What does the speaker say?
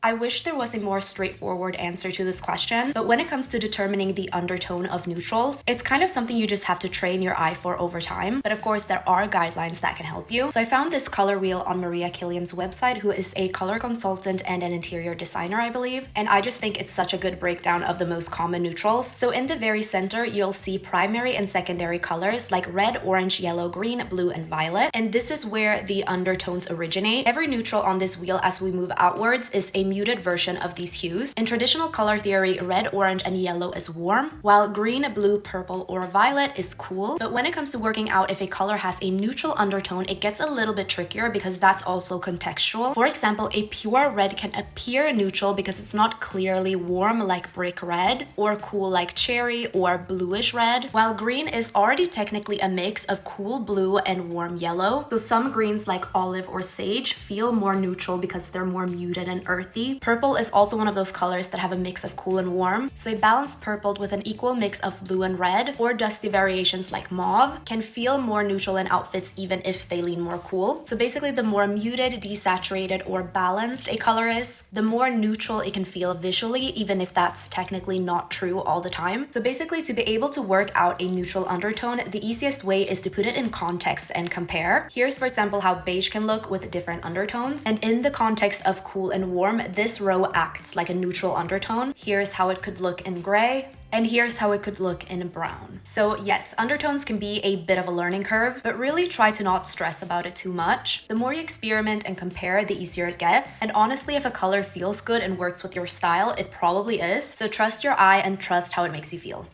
I wish there was a more straightforward answer to this question, but when it comes to determining the undertone of neutrals, it's kind of something you just have to train your eye for over time. But of course, there are guidelines that can help you. So I found this color wheel on Maria Killian's website, who is a color consultant and an interior designer, I believe. And I just think it's such a good breakdown of the most common neutrals. So in the very center, you'll see primary and secondary colors like red, orange, yellow, green, blue, and violet. And this is where the undertones originate. Every neutral on this wheel as we move outwards is a muted version of these hues. In traditional color theory, red, orange, and yellow is warm, while green, blue, purple, or violet is cool. But when it comes to working out if a color has a neutral undertone, it gets a little bit trickier because that's also contextual. For example, a pure red can appear neutral because it's not clearly warm like brick red, or cool like cherry, or bluish red, while green is already technically a mix of cool blue and warm yellow. So some greens like olive or sage feel more neutral because they're more muted and earthy. Purple is also one of those colors that have a mix of cool and warm. So a balanced purple with an equal mix of blue and red, or dusty variations like mauve, can feel more neutral in outfits even if they lean more cool. So basically, the more muted, desaturated, or balanced a color is, the more neutral it can feel visually, even if that's technically not true all the time. So basically, to be able to work out a neutral undertone, the easiest way is to put it in context and compare. Here's, for example, how beige can look with different undertones. And in the context of cool and warm, this row acts like a neutral undertone. Here's how it could look in gray. And here's how it could look in brown. So yes, undertones can be a bit of a learning curve, but really try to not stress about it too much. The more you experiment and compare, the easier it gets. And honestly, if a color feels good and works with your style, it probably is. So trust your eye and trust how it makes you feel.